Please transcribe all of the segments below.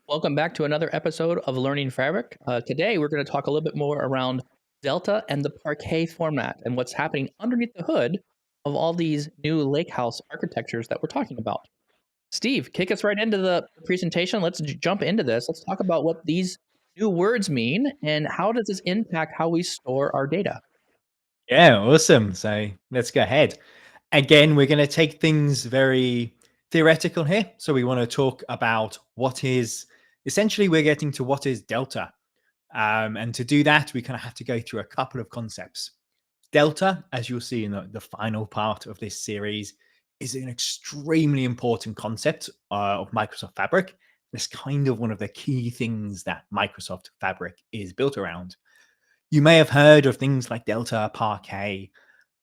Welcome back to another episode of Learning Fabric. Today, we're going to talk a little bit more around Delta and the Parquet format and what's happening underneath the hood of all these new lakehouse architectures that we're talking about. Steve, kick us right into the presentation. Let's jump into this. Let's talk about what these new words mean and how does this impact how we store our data. Yeah, awesome. So let's go ahead. Again, we're going to take things very theoretical here. So we want to talk about what is essentially we're getting to what is delta. And to do that, we kind of have to go through a couple of concepts. Delta, as you'll see in the final part of this series, is an extremely important concept of Microsoft Fabric. It's kind of one of the key things that Microsoft Fabric is built around. You may have heard of things like Delta, Parquet.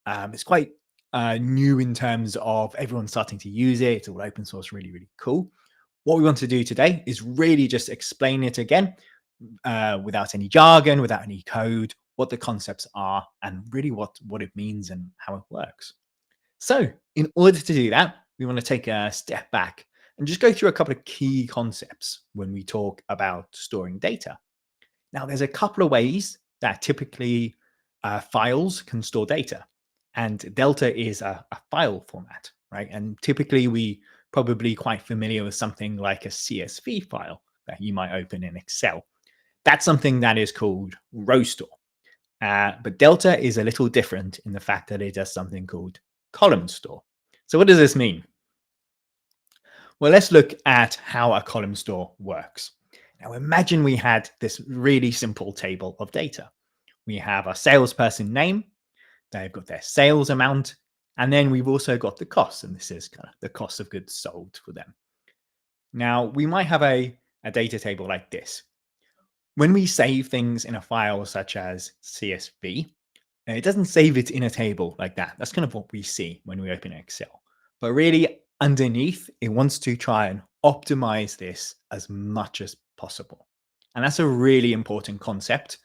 It's quite new in terms of everyone starting to use it. It's all open source, really, really cool. What we want to do today is really just explain it again without any jargon, without any code, what the concepts are, and really what it means and how it works. So in order to do that, we want to take a step back and just go through a couple of key concepts when we talk about storing data. Now, there's a couple of ways that typically files can store data. And Delta is a file format, right? And typically we probably quite familiar with something like a CSV file that you might open in Excel. That's something that is called row store. But Delta is a little different in the fact that it does something called column store. So what does this mean? Well, let's look at how a column store works. Now imagine we had this really simple table of data. We have a salesperson name, they've got their sales amount, and then we've also got the cost, and this is kind of the cost of goods sold for them. Now, we might have a data table like this. When we save things in a file such as CSV, it doesn't save it in a table like that. That's kind of what we see when we open Excel. But really, underneath, it wants to try and optimize this as much as possible. And that's a really important concept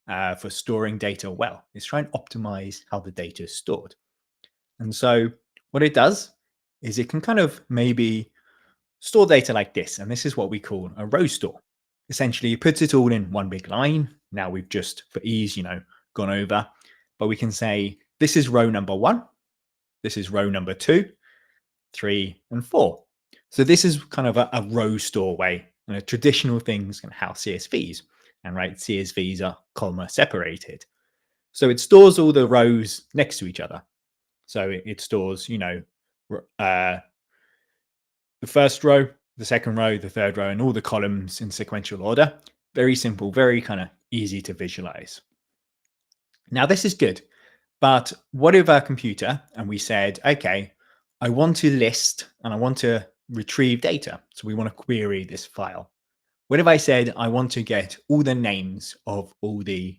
for storing data well, is try and optimize how the data is stored. And so what it does is it can kind of maybe store data like this. And this is what we call a row store. Essentially, it puts it all in one big line. Now we've just, for ease, gone over, but we can say, this is row number 1. This is row number 2, 3, and 4. So this is kind of a row store way, traditional things and how CSVs, and right, CSVs are comma separated. So it stores all the rows next to each other. So it stores, the first row, the second row, the third row, and all the columns in sequential order. Very simple, very kind of easy to visualize. Now, this is good, but what if our computer and we said, okay, I want to list and I want to retrieve data. So we want to query this file. What if I said, I want to get all the names of all the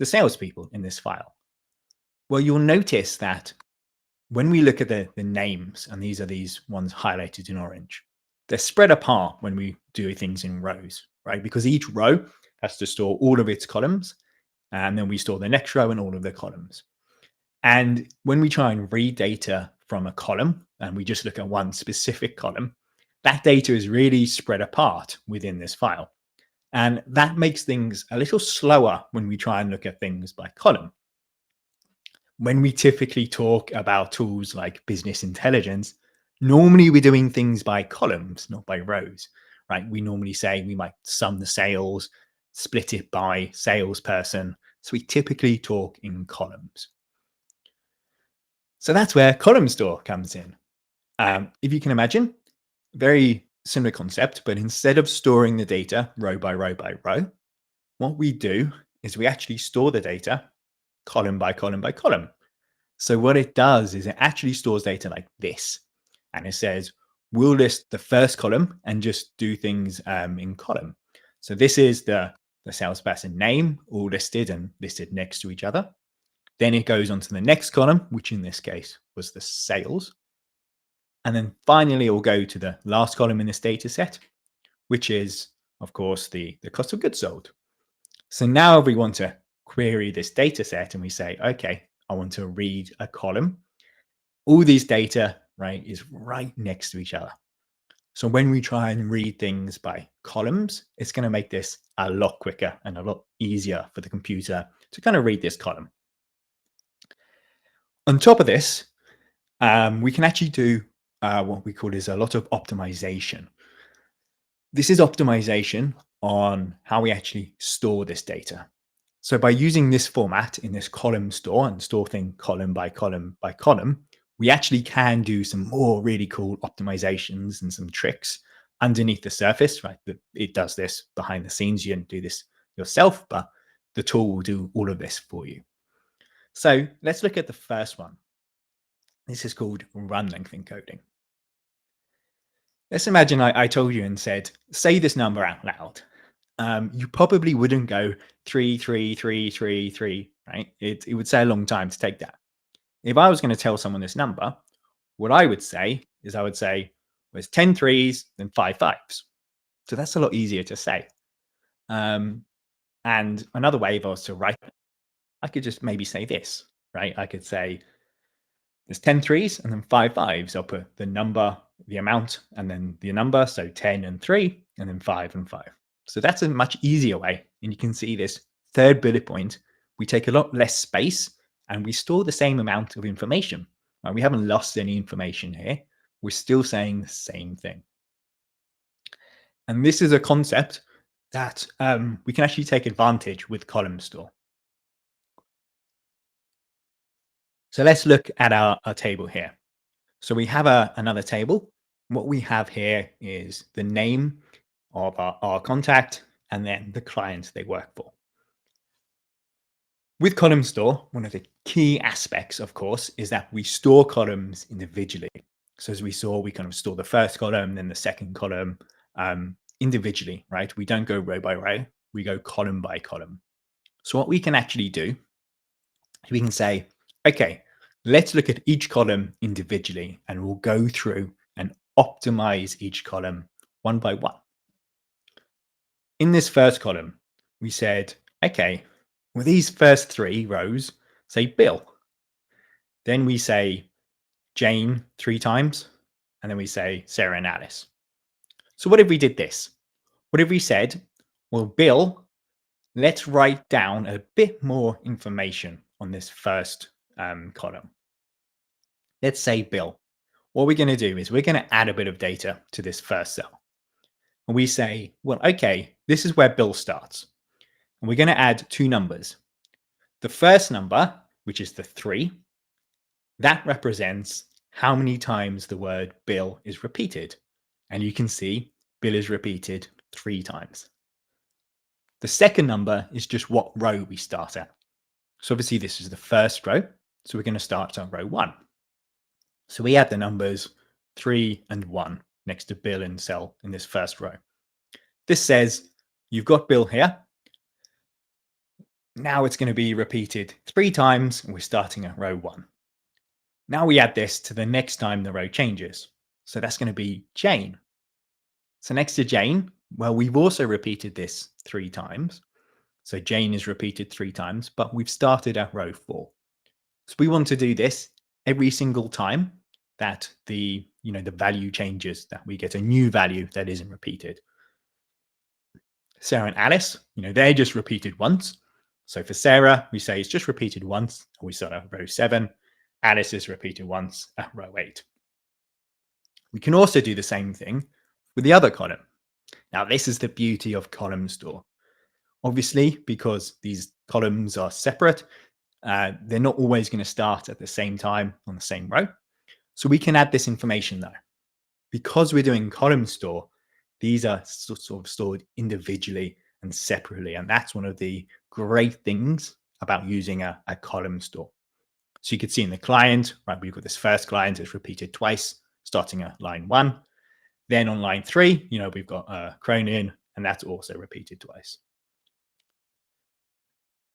salespeople in this file? Well, you'll notice that when we look at the names, and these are these ones highlighted in orange, they're spread apart when we do things in rows, right? Because each row has to store all of its columns, and then we store the next row and all of the columns. And when we try and read data from a column, and we just look at one specific column, that data is really spread apart within this file. And that makes things a little slower when we try and look at things by column. When we typically talk about tools like business intelligence, normally we're doing things by columns, not by rows, right? We normally say we might sum the sales, split it by salesperson. So we typically talk in columns. So that's where column store comes in. If you can imagine, very similar concept, but instead of storing the data row by row by row, what we do is we actually store the data column by column by column. So what it does is it actually stores data like this. And it says, we'll list the first column and just do things in column. So this is the salesperson name, all listed and listed next to each other. Then it goes on to the next column, which in this case was the sales. And then finally, it will go to the last column in this data set, which is, of course, the cost of goods sold. So now if we want to query this data set and we say, okay, I want to read a column, all these data, right, is right next to each other. So when we try and read things by columns, it's going to make this a lot quicker and a lot easier for the computer to kind of read this column. On top of this, we can actually do what we call is a lot of optimization. This is optimization on how we actually store this data. So by using this format in this column store and store thing column by column by column, we actually can do some more really cool optimizations and some tricks underneath the surface, right? It does this behind the scenes. You don't do this yourself, but the tool will do all of this for you. So let's look at the first one. This is called run length encoding. Let's imagine I told you and said, say this number out loud. You probably wouldn't go 33333, right? It would say a long time to take that. If I was going to tell someone this number, what I would say is I would say, there's 10 threes, then 5 fives. So that's a lot easier to say. And another way, if I was to write, I could just maybe say this, right? I could say, there's 10 threes and then 5 fives. I'll put the number, the amount, and then the number. So 10 and 3, and then 5 and 5. So that's a much easier way. And you can see this third bullet point. We take a lot less space and we store the same amount of information. Right? We haven't lost any information here. We're still saying the same thing. And this is a concept that we can actually take advantage with column store. So let's look at our table here. So we have another table. What we have here is the name of our contact and then the client they work for. With column store, one of the key aspects, of course, is that we store columns individually. So as we saw, we kind of store the first column, then the second column individually, right? We don't go row by row, we go column by column. So what we can actually do, we can say, okay, let's look at each column individually and we'll go through and optimize each column one by one. In this first column, we said, okay, with these first 3 rows, say Bill. Then we say Jane 3 times, and then we say Sarah and Alice. So what if we did this? What if we said, well, Bill, let's write down a bit more information on this first column. Let's say Bill. What we're going to do is we're going to add a bit of data to this first cell. And we say, well, okay, this is where Bill starts. And we're going to add 2 numbers. The first number, which is the 3, that represents how many times the word Bill is repeated. And you can see Bill is repeated 3 times. The second number is just what row we start at. So obviously this is the first row. So we're going to start on row 1. So we add the numbers 3 and 1 next to Bill in cell in this first row. This says you've got Bill here. Now it's going to be repeated 3 times and we're starting at row 1. Now we add this to the next time the row changes. So that's going to be Jane. So next to Jane, well, we've also repeated this 3 times. So Jane is repeated 3 times, but we've started at row 4. So we want to do this every single time that the value changes, that we get a new value that isn't repeated. Sarah and Alice, they're just repeated once. So for Sarah, we say it's just repeated once, and we start at row 7. Alice is repeated once at row 8. We can also do the same thing with the other column. Now, this is the beauty of column store. Obviously, because these columns are separate, they're not always going to start at the same time on the same row. So we can add this information though. Because we're doing column store, these are sort of stored individually and separately. And that's one of the great things about using a column store. So you can see in the client, right, we've got this first client, it's repeated twice, starting at line 1. Then on line 3, we've got Cronin, and that's also repeated twice.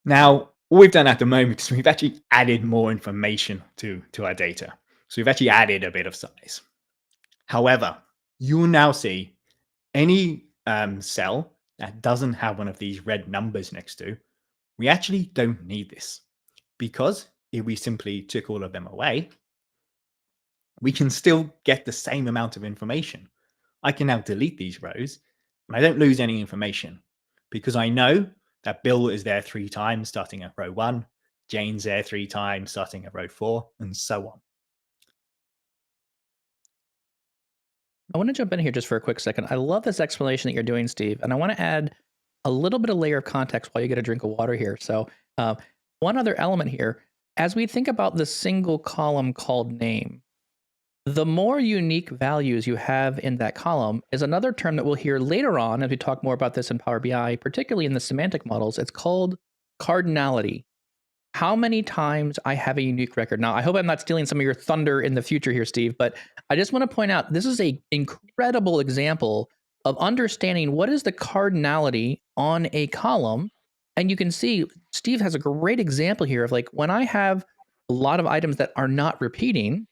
Now, all we've done at the moment is we've actually added more information to our data. So we've actually added a bit of size. However, you will now see any cell that doesn't have one of these red numbers next to, we actually don't need this, because if we simply took all of them away, we can still get the same amount of information. I can now delete these rows and I don't lose any information because I know that Bill is there 3 times starting at row 1, Jane's there 3 times starting at row 4, and so on. I want to jump in here just for a quick second. I love this explanation that you're doing, Steve, and I want to add a little bit of layer of context while you get a drink of water here. So, one other element here, as we think about the single column called name, the more unique values you have in that column is another term that we'll hear later on as we talk more about this in Power BI, particularly in the semantic models. It's called cardinality. How many times I have a unique record. Now, I hope I'm not stealing some of your thunder in the future here, Steve, but I just want to point out this is a incredible example of understanding what is the cardinality on a column. And you can see Steve has a great example here of like when I have a lot of items that are not repeating,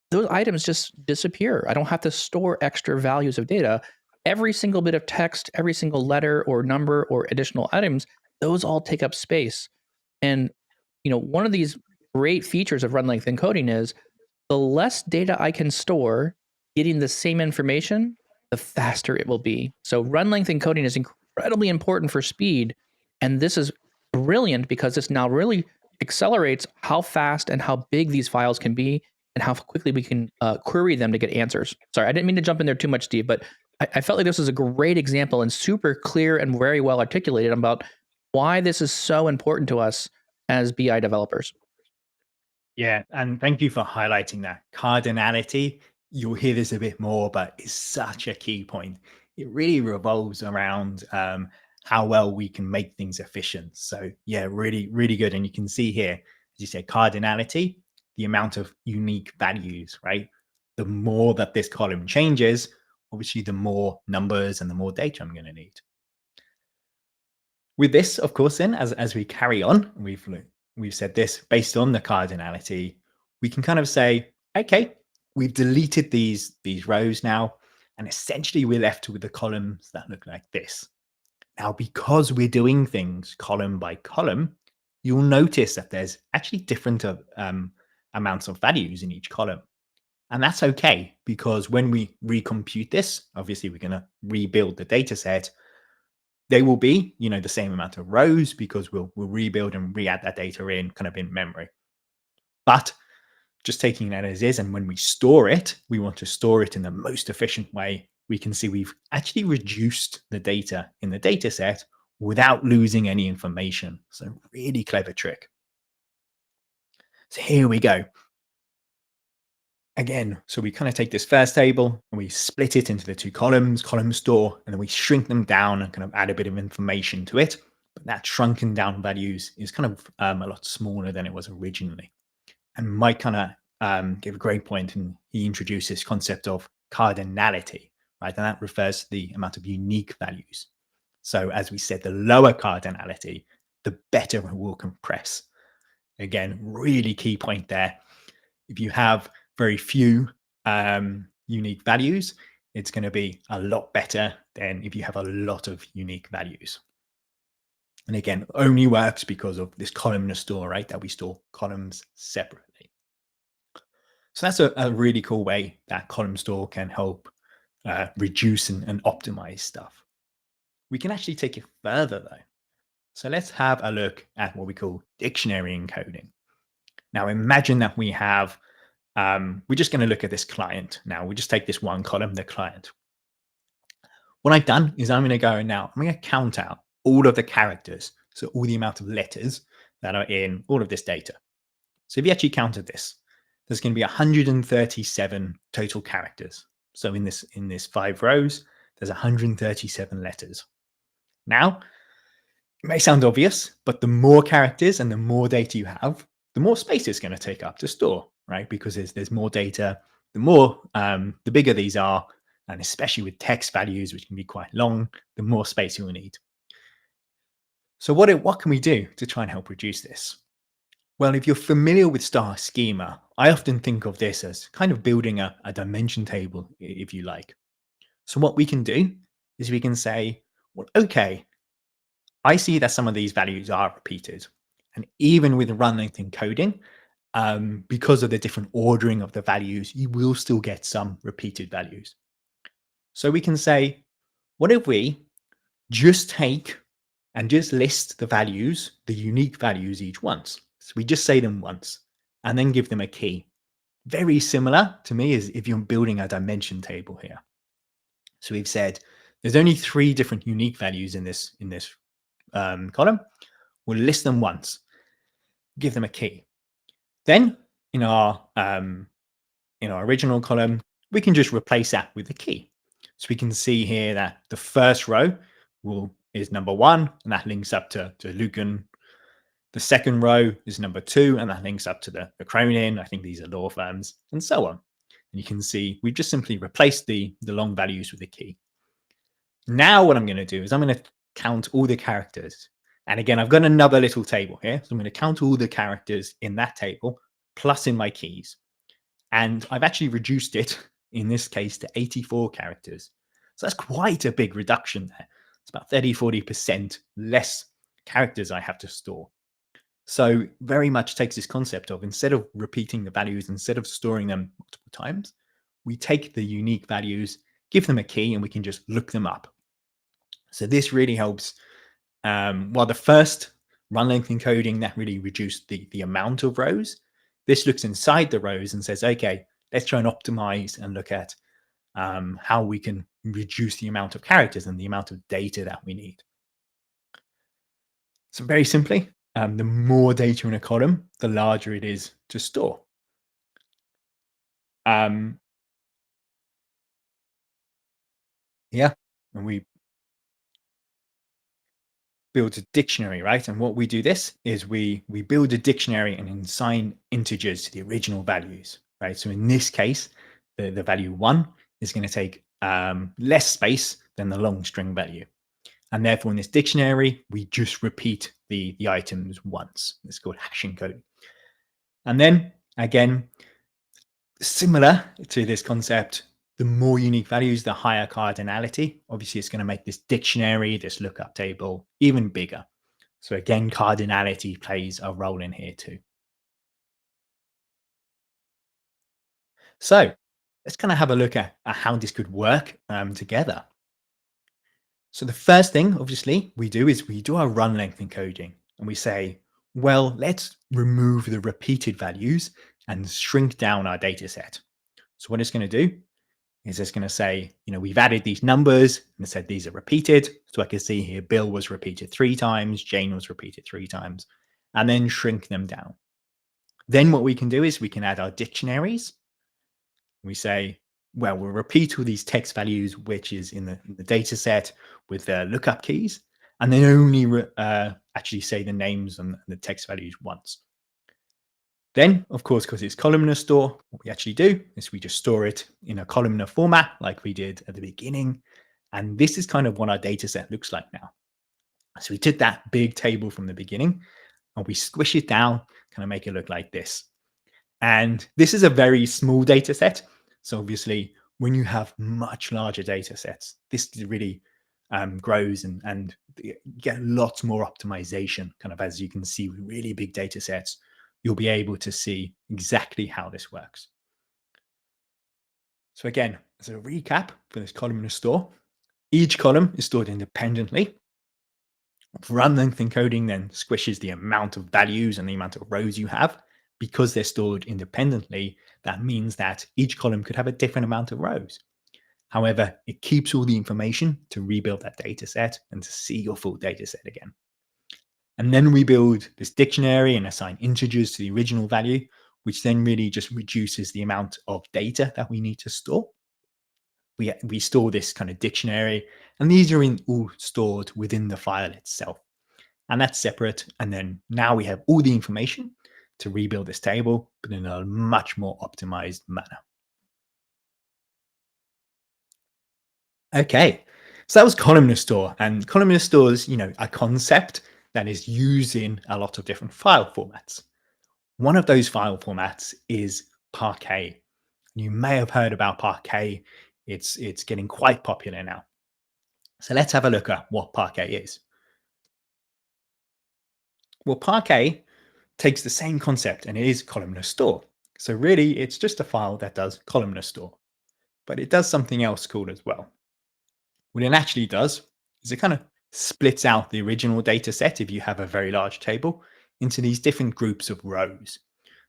those items just disappear. I don't have to store extra values of data. Every single bit of text, every single letter or number or additional items, those all take up space. And one of these great features of run length encoding is the less data I can store getting the same information, the faster it will be. So run length encoding is incredibly important for speed. And this is brilliant because this now really accelerates how fast and how big these files can be and how quickly we can query them to get answers. Sorry, I didn't mean to jump in there too much, Steve, but I felt like this was a great example and super clear and very well articulated about why this is so important to us as BI developers. Yeah, and thank you for highlighting that. Cardinality, you'll hear this a bit more, but it's such a key point. It really revolves around how well we can make things efficient. So, yeah, really, really good. And you can see here, as you say, cardinality, the amount of unique values, right? The more that this column changes, obviously, the more numbers and the more data I'm going to need. With this, of course, then as we carry on, we've said this based on the cardinality, we can kind of say, okay, we've deleted these rows now, and essentially we're left with the columns that look like this. Now, because we're doing things column by column, you'll notice that there's actually different amounts of values in each column. And that's okay, because when we recompute this, obviously we're going to rebuild the data set, they will be, the same amount of rows because we'll rebuild and re-add that data in kind of in memory. But just taking that as is, and when we store it, we want to store it in the most efficient way. We can see we've actually reduced the data in the data set without losing any information. So really clever trick. So here we go. Again, so we kind of take this first table and we split it into the two columns, column store, and then we shrink them down and kind of add a bit of information to it. But that shrunken down values is kind of a lot smaller than it was originally. And Mike kind of gave a great point, and he introduced this concept of cardinality, right? And that refers to the amount of unique values. So as we said, the lower cardinality, the better it will compress. Again, really key point there. If you have very few unique values, it's going to be a lot better than if you have a lot of unique values. And again, only works because of this columnar store, right? That we store columns separately. So that's a really cool way that column store can help reduce and optimize stuff. We can actually take it further though. So let's have a look at what we call dictionary encoding. Now imagine that we have we're just going to look at this client now. We just take this one column, the client. What I've done is I'm going to go now, I'm going to count out all of the characters. So all the amount of letters that are in all of this data. So if you actually counted this, there's going to be 137 total characters. So in this 5 rows, there's 137 letters. Now, it may sound obvious, but the more characters and the more data you have, the more space it's going to take up to store, right? Because there's more data, the bigger these are, and especially with text values, which can be quite long, the more space you will need. So what can we do to try and help reduce this? Well, if you're familiar with star schema, I often think of this as kind of building a dimension table, if you like. So what we can do is we can say, well, okay, I see that some of these values are repeated. And even with run length encoding, because of the different ordering of the values, you will still get some repeated values. So we can say, what if we just take and just list the values, the unique values each once? So we just say them once and then give them a key. Very similar to me as if you're building a dimension table here. So we've said there's only 3 different unique values in this column. We'll list them once, give them a key. Then in our original column, we can just replace that with a key. So we can see here that the first row is number 1, and that links up to Lucan. The second row is number 2, and that links up to the Cronin. I think these are law firms, and so on. And you can see we've just simply replaced the long values with a key. Now what I'm going to do is I'm going to count all the characters. And again, I've got another little table here. So I'm going to count all the characters in that table, plus in my keys. And I've actually reduced it, in this case, to 84 characters. So that's quite a big reduction there. It's about 30-40% less characters I have to store. So very much takes this concept of, instead of repeating the values, instead of storing them multiple times, we take the unique values, give them a key, and we can just look them up. So this really helps. While the first run length encoding, that really reduced the amount of rows, this looks inside the rows and says, okay, let's try and optimize and look at how we can reduce the amount of characters and the amount of data that we need. So very simply, the more data in a column, the larger it is to store. Um, yeah, and we build a dictionary, right? And what we do this is we build a dictionary and assign integers to the original values, right? So in this case, the value 1 is going to take less space than the long string value. And therefore, in this dictionary, we just repeat the items once. It's called hashing code. And then, again, similar to this concept, the more unique values, the higher cardinality. Obviously, it's going to make this dictionary, this lookup table, even bigger. So again, cardinality plays a role in here too. So let's kind of have a look at how this could work together. So the first thing, obviously, we do is we do our run length encoding, and we say, well, let's remove the repeated values and shrink down our data set. So what it's going to do is it's going to say, we've added these numbers and it said these are repeated. So I can see here, Bill was repeated 3 times, Jane was repeated 3 times, and then shrink them down. Then what we can do is we can add our dictionaries. We say, well, we'll repeat all these text values, which is in the data set with the lookup keys, and then only actually say the names and the text values once. Then, of course, because it's columnar store, what we actually do is we just store it in a columnar format like we did at the beginning. And this is kind of what our data set looks like now. So we took that big table from the beginning and we squish it down, kind of make it look like this. And this is a very small data set. So obviously, when you have much larger data sets, this really grows and you get lots more optimization, kind of, as you can see with really big data sets. You'll be able to see exactly how this works. So again, as a recap for this columnar store, each column is stored independently. Run length encoding then squishes the amount of values and the amount of rows you have. Because they're stored independently, that means that each column could have a different amount of rows. However, it keeps all the information to rebuild that data set and to see your full data set again. And then we build this dictionary and assign integers to the original value, which then really just reduces the amount of data that we need to store. We store this kind of dictionary, and these are all stored within the file itself. And that's separate. And then now we have all the information to rebuild this table, but in a much more optimized manner. Okay, so that was columnar store, and columnar store is, a concept that is used in a lot of different file formats. One of those file formats is Parquet. You may have heard about Parquet. It's getting quite popular now. So let's have a look at what Parquet is. Well, Parquet takes the same concept and it is columnar store. So really, it's just a file that does columnar store, but it does something else cool as well. What it actually does is it kind of splits out the original data set, if you have a very large table, into these different groups of rows.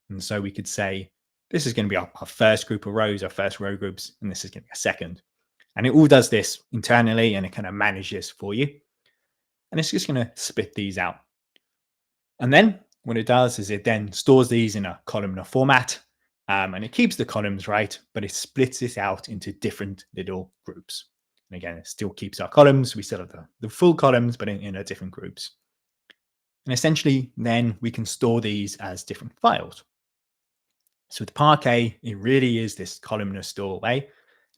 And so we could say, this is going to be our first group of rows, our first row groups, and this is going to be a second. And it all does this internally, and it kind of manages for you. And it's just going to split these out. And then what it does is it then stores these in a columnar format, and it keeps the columns right, but it splits this out into different little groups. And again, it still keeps our columns. We still have the full columns, but in a different groups. And essentially, then we can store these as different files. So with Parquet, it really is this columnar store way,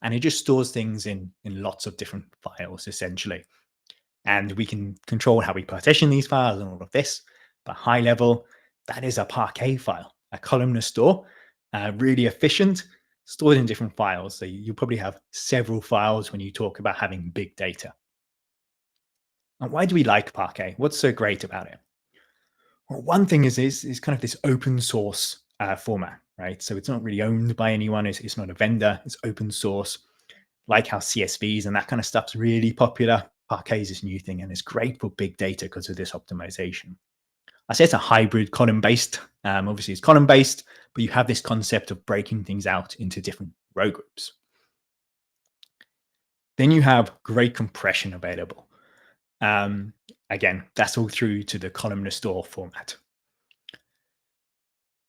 and it just stores things in lots of different files, essentially. And we can control how we partition these files and all of this. But high level, that is a Parquet file, a columnar store, really efficient, stored in different files. So you probably have several files when you talk about having big data. And why do we like Parquet? What's so great about it? Well, one thing is kind of this open source format, right? So it's not really owned by anyone. It's not a vendor. It's open source, like how CSVs and that kind of stuff's really popular. Parquet is this new thing, and it's great for big data because of this optimization. I say it's a hybrid column based. Obviously, it's column based, but you have this concept of breaking things out into different row groups. Then you have great compression available. Again, that's all through to the columnar store format.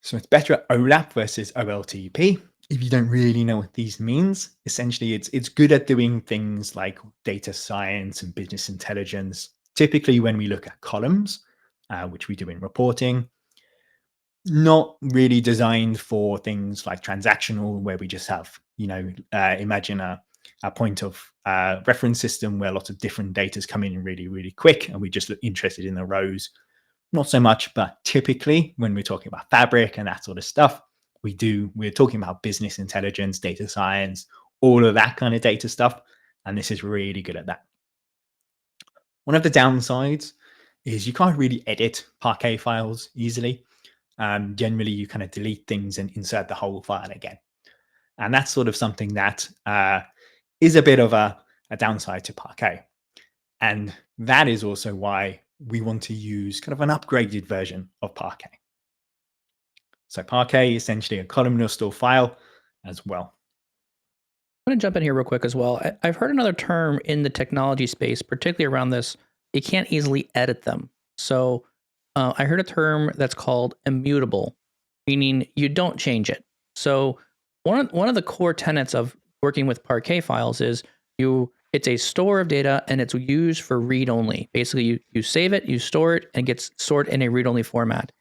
So it's better at OLAP versus OLTP. If you don't really know what these means, essentially it's good at doing things like data science and business intelligence. Typically, when we look at columns, which we do in reporting, not really designed for things like transactional, where we just have, imagine a point of reference system where lots of different data is coming in really, really quick, and we just look interested in the rows. Not so much, but typically when we're talking about Fabric and that sort of stuff, we're talking about business intelligence, data science, all of that kind of data stuff. And this is really good at that. One of the downsides is you can't really edit Parquet files easily. Generally, you kind of delete things and insert the whole file again. And that's sort of something that is a bit of a downside to Parquet. And that is also why we want to use kind of an upgraded version of Parquet. So Parquet is essentially a columnar store file as well. I'm going to jump in here real quick as well. I've heard another term in the technology space, particularly around this. You can't easily edit them. So I heard a term that's called immutable, meaning you don't change it. So one of the core tenets of working with Parquet files is it's a store of data and it's used for read only. Basically, you save it, you store it, and it gets stored in a read only format.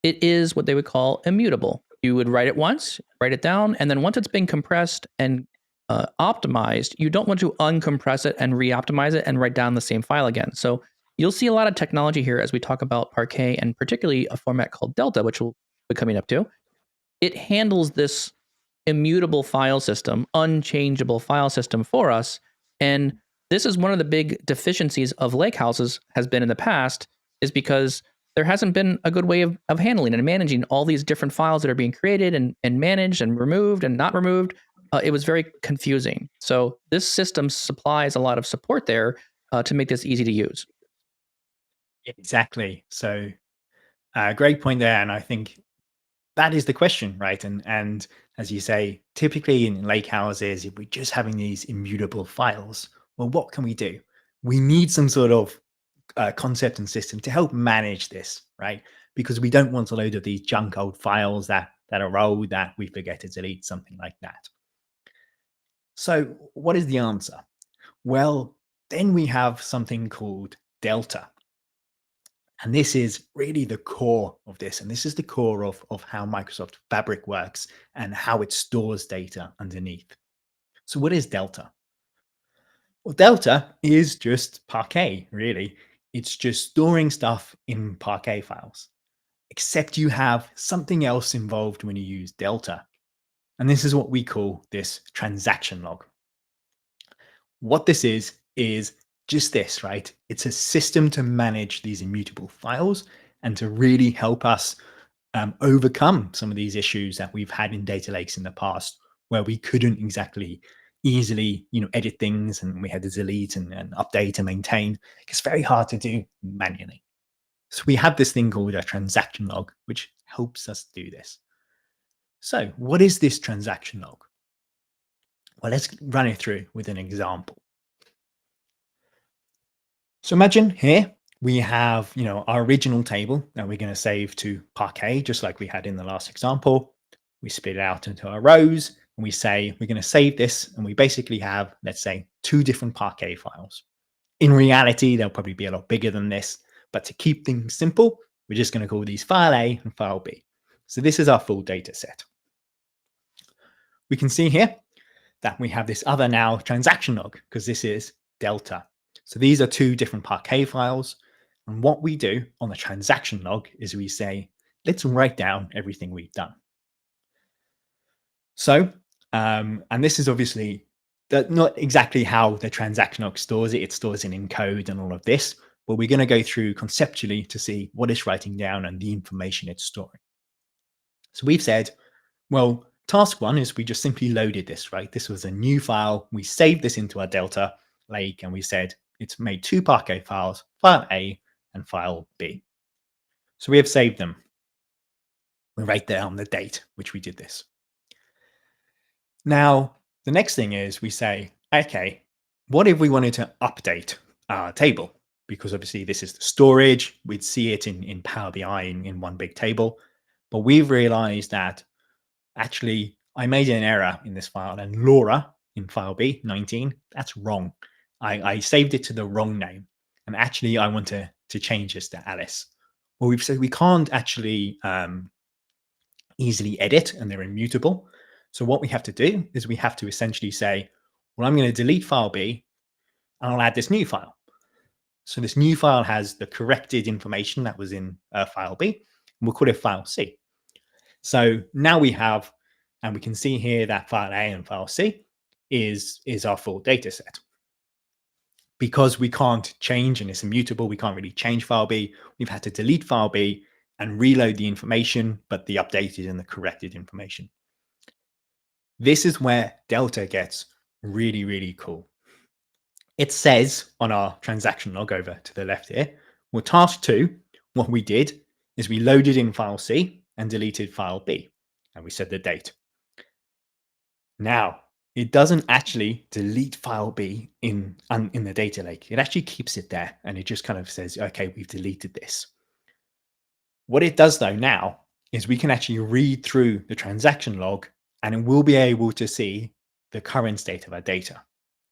It is what they would call immutable. You would write it once, write it down, and then once it's been compressed and optimized, you don't want to uncompress it and re-optimize it and write down the same file again. So you'll see a lot of technology here as we talk about Parquet, and particularly a format called Delta, which we'll be coming up to. It handles this immutable file system, unchangeable file system for us. And this is one of the big deficiencies of lakehouses has been in the past, is because there hasn't been a good way of handling and managing all these different files that are being created and managed and removed and not removed. It was very confusing. So this system supplies a lot of support there to make this easy to use. Exactly. So great point there. And I think that is the question, right? And as you say, typically in lake houses, if we're just having these immutable files, well, what can we do? We need some sort of concept and system to help manage this, right? Because we don't want a load of these junk old files that are old that we forget to delete, something like that. So what is the answer? Well, then we have something called Delta. And this is really the core of this. And this is the core of how Microsoft Fabric works and how it stores data underneath. So what is Delta? Well, Delta is just Parquet, really. It's just storing stuff in Parquet files, except you have something else involved when you use Delta. And this is what we call this transaction log. What this is just this, right? It's a system to manage these immutable files and to really help us overcome some of these issues that we've had in data lakes in the past, where we couldn't exactly easily, edit things, and we had to delete and update and maintain. It's very hard to do manually. So we have this thing called a transaction log, which helps us do this. So what is this transaction log? Well, let's run it through with an example. So imagine here we have, our original table that we're going to save to Parquet, just like we had in the last example. We split it out into our rows and we say we're going to save this, and we basically have, let's say, 2 different Parquet files. In reality, they'll probably be a lot bigger than this, but to keep things simple, we're just going to call these file A and file B. So this is our full data set. We can see here that we have this other now transaction log, because this is delta. So these are 2 different Parquet files. And what we do on the transaction log is we say, let's write down everything we've done. So, and this is obviously not exactly how the transaction log stores it. It stores it in code and all of this, but we're going to go through conceptually to see what it's writing down and the information it's storing. So we've said, well, task 1 is we just simply loaded this, right? This was a new file. We saved this into our Delta Lake, and we said it's made 2 Parquet files, file A and file B. So we have saved them. We write down the date which we did this. Now, the next thing is we say, okay, what if we wanted to update our table? Because obviously this is the storage. We'd see it in Power BI in one big table. But we've realized that actually I made an error in this file, and Laura in file B, 19, that's wrong. I saved it to the wrong name. And actually I want to change this to Alice. Well, we've said we can't actually easily edit, and they're immutable. So what we have to do is we have to essentially say, well, I'm going to delete file B and I'll add this new file. So this new file has the corrected information that was in file B, and we'll call it file C. So now we have, and we can see here that file A and file C is our full data set. Because we can't change and it's immutable, we can't really change file B. We've had to delete file B and reload the information, but the updated and the corrected information. This is where Delta gets really, really cool. It says on our transaction log over to the left here, well, task 2, what we did is we loaded in file C and deleted file B, and we set the date. Now, it doesn't actually delete file B in the data lake. It actually keeps it there, and it just kind of says, okay, we've deleted this. What it does though now is we can actually read through the transaction log, and it will be able to see the current state of our data.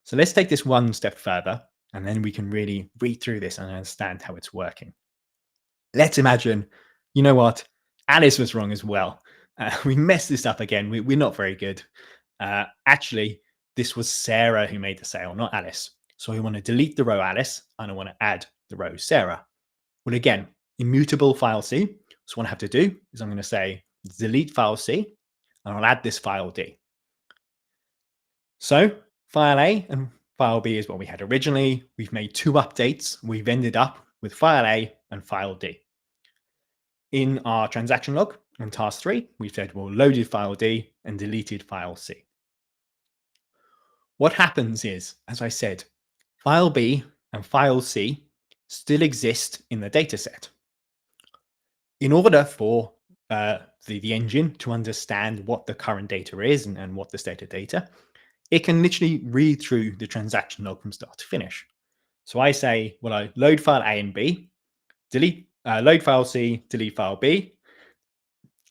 So let's take this one step further, and then we can really read through this and understand how it's working. Let's imagine, you know what, Alice was wrong as well. We messed this up again. We're not very good. Actually, this was Sarah who made the sale, not Alice. So we want to delete the row Alice, and I want to add the row Sarah. Well, again, immutable file C. So what I have to do is I'm going to say delete file C, and I'll add this file D. So file A and file B is what we had originally. We've made 2 updates. We've ended up with file A and file D. In our transaction log on task 3, we said, well, loaded file D and deleted file C. What happens is, as I said, file B and file C still exist in the dataset. In order for the engine to understand what the current data is and what the state of data, it can literally read through the transaction log from start to finish. So I say, well, I load file A and B, delete, load file C, delete file B,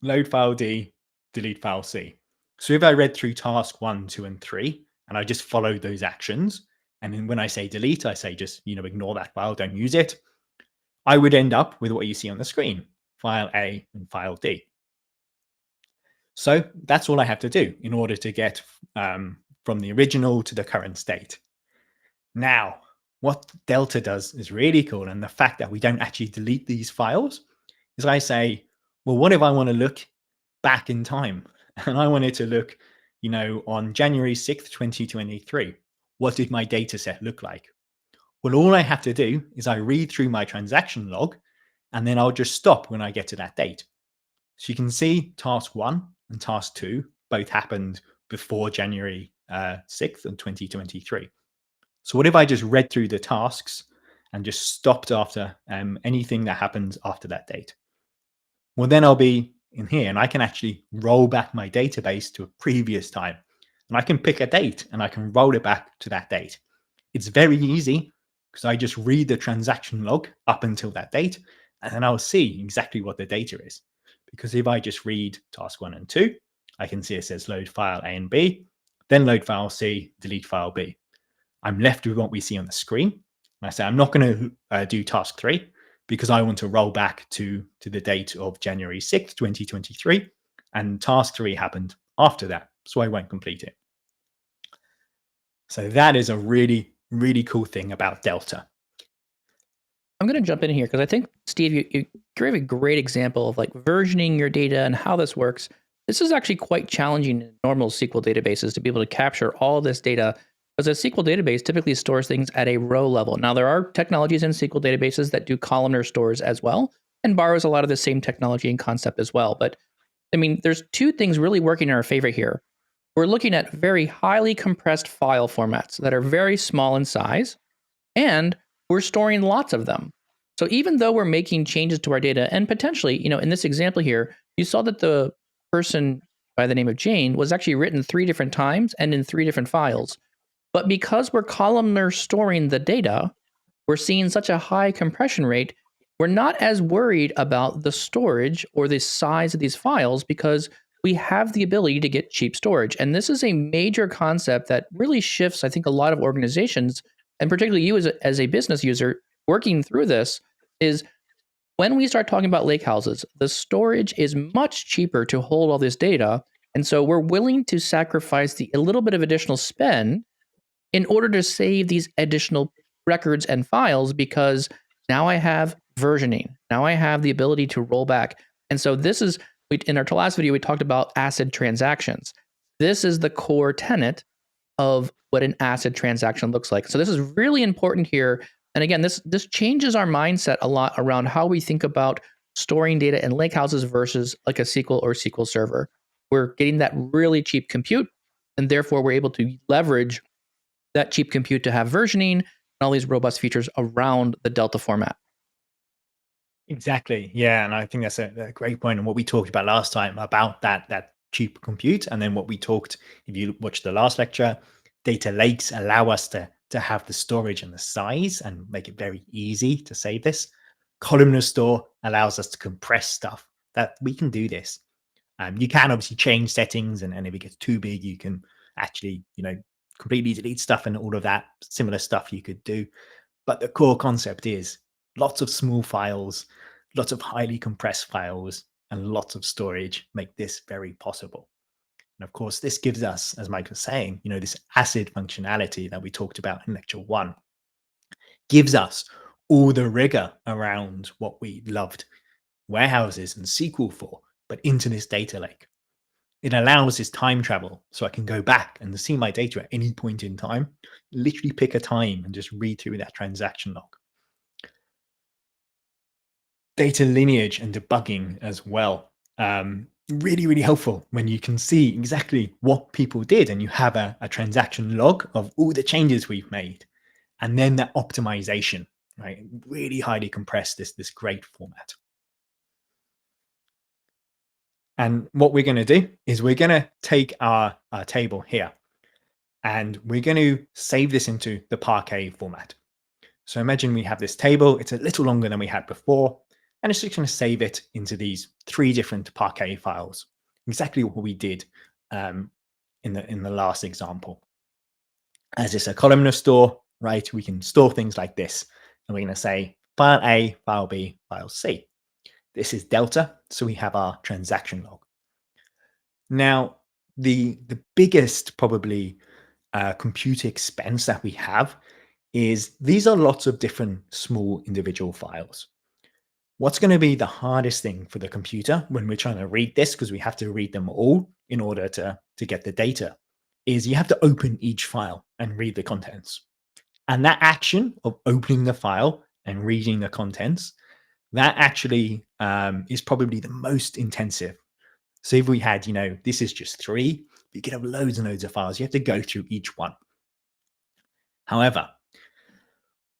load file D, delete file C. So if I read through task 1, 2, and 3, and I just followed those actions, and then when I say delete, I say just, ignore that file, don't use it, I would end up with what you see on the screen, file A and file D. So that's all I have to do in order to get from the original to the current state. Now, what Delta does is really cool. And the fact that we don't actually delete these files is I say, well, what if I want to look back in time? And I wanted to look, on January 6th, 2023, what did my data set look like? Well, all I have to do is I read through my transaction log, and then I'll just stop when I get to that date. So you can see task 1 and task 2 both happened before January 6th of 2023. So what if I just read through the tasks and just stopped after anything that happens after that date? Well, then I'll be in here and I can actually roll back my database to a previous time. And I can pick a date and I can roll it back to that date. It's very easy because I just read the transaction log up until that date, and then I'll see exactly what the data is. Because if I just read task 1 and 2, I can see it says load file A and B, then load file C, delete file B. I'm left with what we see on the screen. And I say I'm not going to do task 3 because I want to roll back to the date of January 6th, 2023. And task 3 happened after that, so I won't complete it. So that is a really, really cool thing about Delta. I'm going to jump in here because I think, Steve, you gave a great example of like versioning your data and how this works. This is actually quite challenging in normal SQL databases to be able to capture all this data, because a SQL database typically stores things at a row level. Now, there are technologies in SQL databases that do columnar stores as well and borrows a lot of the same technology and concept as well. But I mean, there's two things really working in our favor here. We're looking at very highly compressed file formats that are very small in size, and we're storing lots of them. So even though we're making changes to our data, and potentially, in this example here, you saw that the person by the name of Jane was actually written 3 different times and in 3 different files. But because we're columnar storing the data, we're seeing such a high compression rate, we're not as worried about the storage or the size of these files because we have the ability to get cheap storage. And this is a major concept that really shifts, I think, a lot of organizations, and particularly you as a business user working through this, is when we start talking about lake houses, the storage is much cheaper to hold all this data. And so we're willing to sacrifice a little bit of additional spend in order to save these additional records and files, because now I have versioning. Now I have the ability to roll back. And so this is, in our last video, we talked about ACID transactions. This is the core tenet of what an ACID transaction looks like. So this is really important here. And again, this changes our mindset a lot around how we think about storing data in lakehouses versus like a SQL or SQL Server. We're getting that really cheap compute, and therefore we're able to leverage that cheap compute to have versioning and all these robust features around the Delta format. Exactly. Yeah. And I think that's a great point. And what we talked about last time about that cheap compute. And then what we talked, if you watch the last lecture, data lakes allow us to have the storage and the size and make it very easy to save this. Columnar store allows us to compress stuff. That we can do this. You can obviously change settings, and if it gets too big, you can actually, completely delete stuff and all of that similar stuff you could do. But the core concept is lots of small files, lots of highly compressed files, and lots of storage make this very possible. And of course, this gives us, as Mike was saying, this ACID functionality that we talked about in lecture 1, gives us all the rigor around what we loved warehouses and SQL for, but into this data lake. It allows this time travel, so I can go back and see my data at any point in time, literally pick a time and just read through that transaction log. Data lineage and debugging as well. Really, really helpful when you can see exactly what people did and you have a transaction log of all the changes we've made. And then that optimization, right? Really highly compressed this great format. And what we're going to do is we're going to take our table here and we're going to save this into the Parquet format. So imagine we have this table. It's a little longer than we had before. And it's just going to save it into these 3 different Parquet files. Exactly what we did in the last example. As it's a columnar store, right? We can store things like this. And we're going to say file A, file B, file C. This is Delta. So we have our transaction log. Now, the biggest probably compute expense that we have is these are lots of different small individual files. What's going to be the hardest thing for the computer when we're trying to read this, because we have to read them all in order to get the data, is you have to open each file and read the contents. And that action of opening the file and reading the contents, that actually is probably the most intensive. So if we had, this is just 3, You could have loads and loads of files. You have to go through each one. However,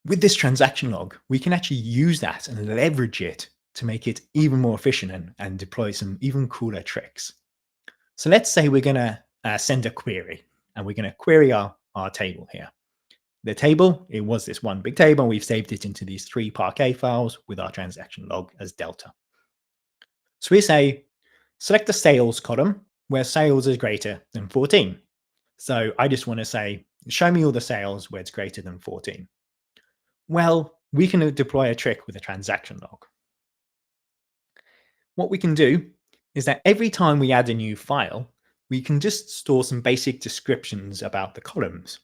with this transaction log, we can actually use that and leverage it to make it even more efficient and deploy some even cooler tricks. So let's say we're going to send a query, and we're going to query our table here. The table, it was this one big table, and we've saved it into these 3 Parquet files with our transaction log as delta. So we say, select the sales column where sales is greater than 14. So I just want to say, show me all the sales where it's greater than 14. Well, we can deploy a trick with a transaction log. What we can do is that every time we add a new file, we can just store some basic descriptions about the columns.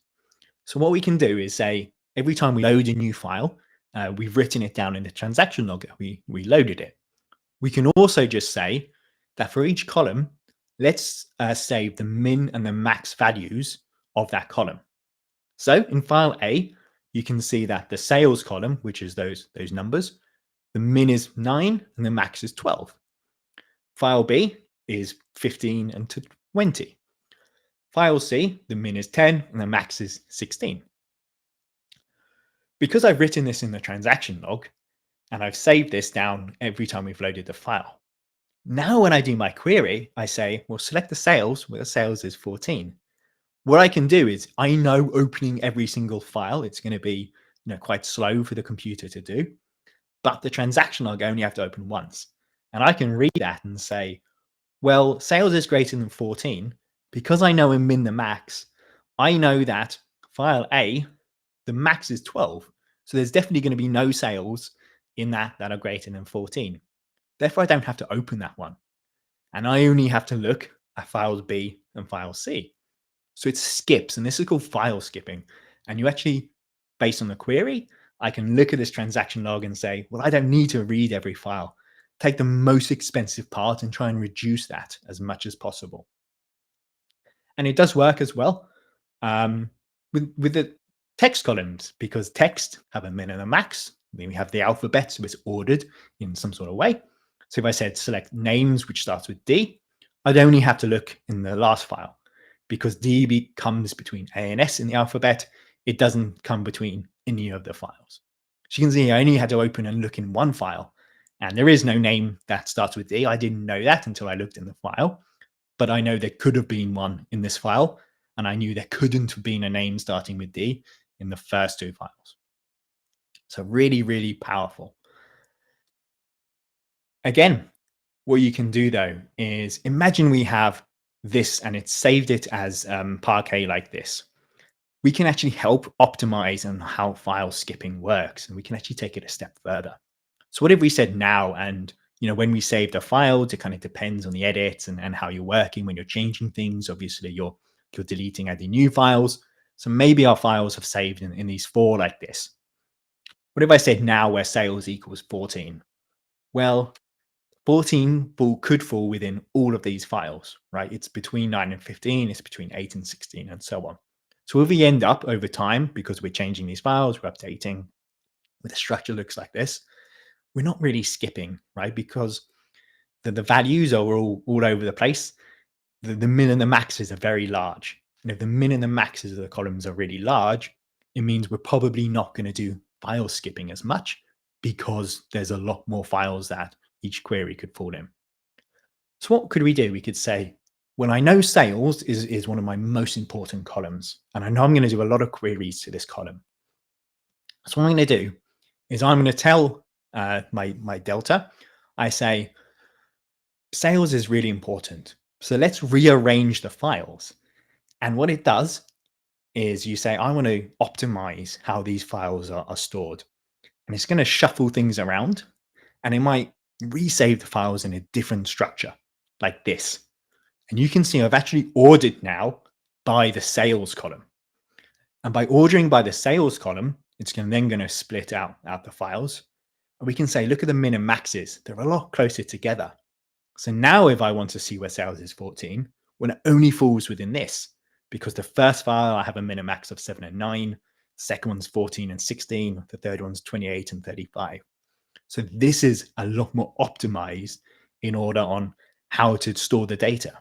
So what we can do is say, every time we load a new file, we've written it down in the transaction log, we loaded it. We can also just say that for each column, let's save the min and the max values of that column. So in file A, you can see that the sales column, which is those numbers, the min is 9 and the max is 12. File B is 15 and 20. File C, the min is 10 and the max is 16. Because I've written this in the transaction log, and I've saved this down every time we've loaded the file, now when I do my query, I say, well, select the sales where the sales is 14. What I can do is, I know opening every single file, it's going to be quite slow for the computer to do, but the transaction log I only have to open once. And I can read that and say, well, sales is greater than 14. Because I know in min the max, I know that file A, the max is 12. So there's definitely going to be no sales in that are greater than 14. Therefore, I don't have to open that one. And I only have to look at files B and file C. So it skips, and this is called file skipping. And you actually, based on the query, I can look at this transaction log and say, well, I don't need to read every file. Take the most expensive part and try and reduce that as much as possible. And it does work as well with the text columns, because text have a min and a max. Then we have the alphabet, so it's ordered in some sort of way. So if I said select names, which starts with D, I'd only have to look in the last file, because D comes between A and S in the alphabet. It doesn't come between any of the files. So you can see I only had to open and look in one file, and there is no name that starts with D. I didn't know that until I looked in the file, but I know there could have been one in this file, and I knew there couldn't have been a name starting with D in the first 2 files. So really, really powerful. Again, what you can do though is imagine we have this and it's saved it as Parquet like this. We can actually help optimize on how file skipping works, and we can actually take it a step further. So what if we said now, and when we saved a file, it kind of depends on the edits and how you're working when you're changing things. Obviously, you're deleting, adding new files. So maybe our files have saved in these 4 like this. What if I said now where sales equals 14? Well, 14 could fall within all of these files, right? It's between 9 and 15, it's between 8 and 16, and so on. So if we end up over time, because we're changing these files, we're updating, with the structure looks like this, we're not really skipping, right? Because the values are all over the place. The min and the maxes are very large. And if the min and the maxes of the columns are really large, it means we're probably not going to do file skipping as much, because there's a lot more files that each query could fall in. So what could we do? We could say, well, I know sales is one of my most important columns, and I know I'm going to do a lot of queries to this column. So what I'm going to do is I'm going to tell my delta, I say, sales is really important. So let's rearrange the files. And what it does is you say, I want to optimize how these files are stored. And it's going to shuffle things around, and it might resave the files in a different structure like this. And you can see I've actually ordered now by the sales column. And by ordering by the sales column, it's then going to split out the files. And we can say, look at the min and maxes. They're a lot closer together. So now if I want to see where sales is 14, well, it only falls within this, because the first file I have a min and max of 7 and 9. The second one's 14 and 16. The third one's 28 and 35. So this is a lot more optimized in order on how to store the data.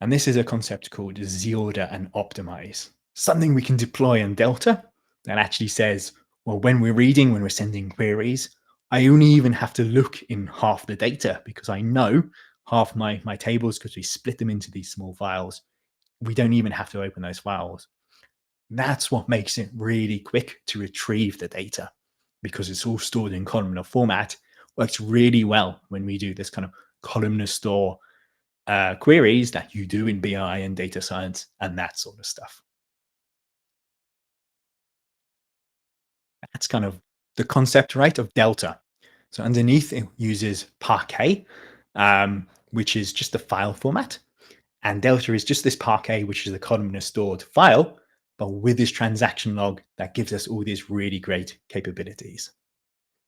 And this is a concept called Z-order and optimize, something we can deploy in Delta that actually says, well, when we're sending queries, I only even have to look in half the data because I know half my tables, because we split them into these small files. We don't even have to open those files. That's what makes it really quick to retrieve the data because it's all stored in columnar format. Works really well when we do this kind of columnar store queries that you do in BI and data science and that sort of stuff. That's kind of the concept, right, of Delta. So underneath it uses Parquet, which is just the file format. And Delta is just this Parquet, which is the columnar stored file, but with this transaction log that gives us all these really great capabilities.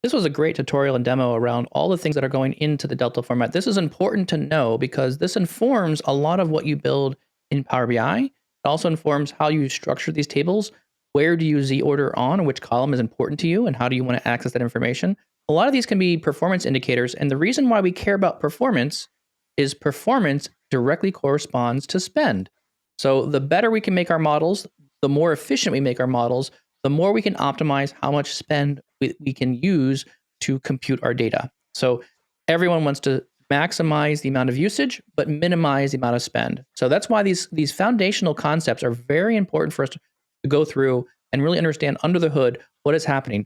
This was a great tutorial and demo around all the things that are going into the Delta format. This is important to know because this informs a lot of what you build in Power BI. It also informs how you structure these tables. Where do you Z order on, which column is important to you, and how do you want to access that information? A lot of these can be performance indicators. And the reason why we care about performance is performance directly corresponds to spend. So the better we can make our models, the more efficient we make our models, the more we can optimize how much spend we can use to compute our data. So everyone wants to maximize the amount of usage, but minimize the amount of spend. So that's why these foundational concepts are very important for us to go through and really understand under the hood what is happening.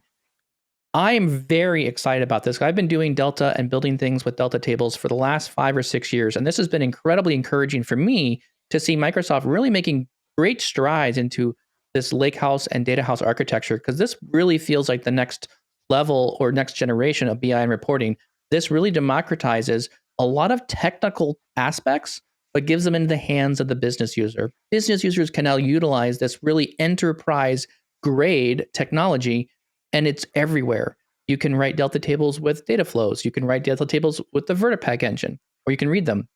I am very excited about this. I've been doing Delta and building things with Delta tables for the last 5 or 6 years, and this has been incredibly encouraging for me to see Microsoft really making great strides into this lakehouse and data house architecture, because this really feels like the next level or next generation of BI and reporting. This really democratizes a lot of technical aspects, but gives them into the hands of the business user. Business users can now utilize this really enterprise grade technology, and it's everywhere. You can write Delta tables with data flows. You can write Delta tables with the Vertipack engine, or you can read them.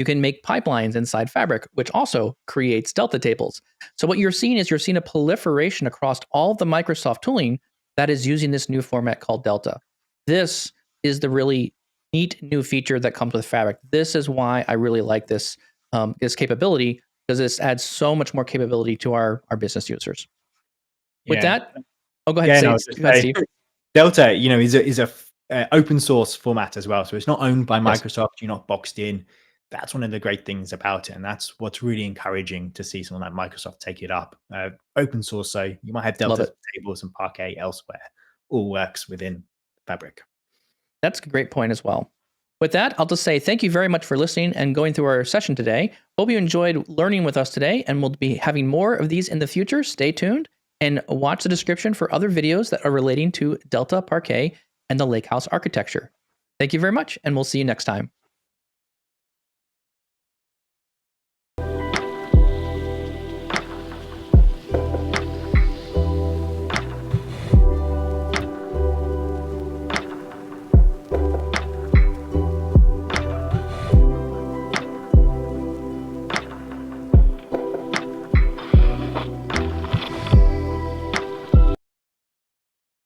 You can make pipelines inside Fabric, which also creates Delta tables. So what you're seeing is you're seeing a proliferation across all of the Microsoft tooling that is using this new format called Delta. This is the really neat new feature that comes with Fabric. This is why I really like this capability, because this adds so much more capability to our business users. With Yeah. that, oh, go ahead, Again, I say, was just go ahead, say Steve. Delta, is a open source format as well. So it's not owned by Yes, Microsoft. You're not boxed in. That's one of the great things about it, and that's what's really encouraging to see someone like Microsoft take it up. Open source, so you might have love Delta it. tables and Parquet elsewhere. All works within Fabric. That's a great point as well. With that, I'll just say thank you very much for listening and going through our session today. Hope you enjoyed learning with us today, and we'll be having more of these in the future. Stay tuned and watch the description for other videos that are relating to Delta, Parquet, and the Lakehouse architecture. Thank you very much, and we'll see you next time.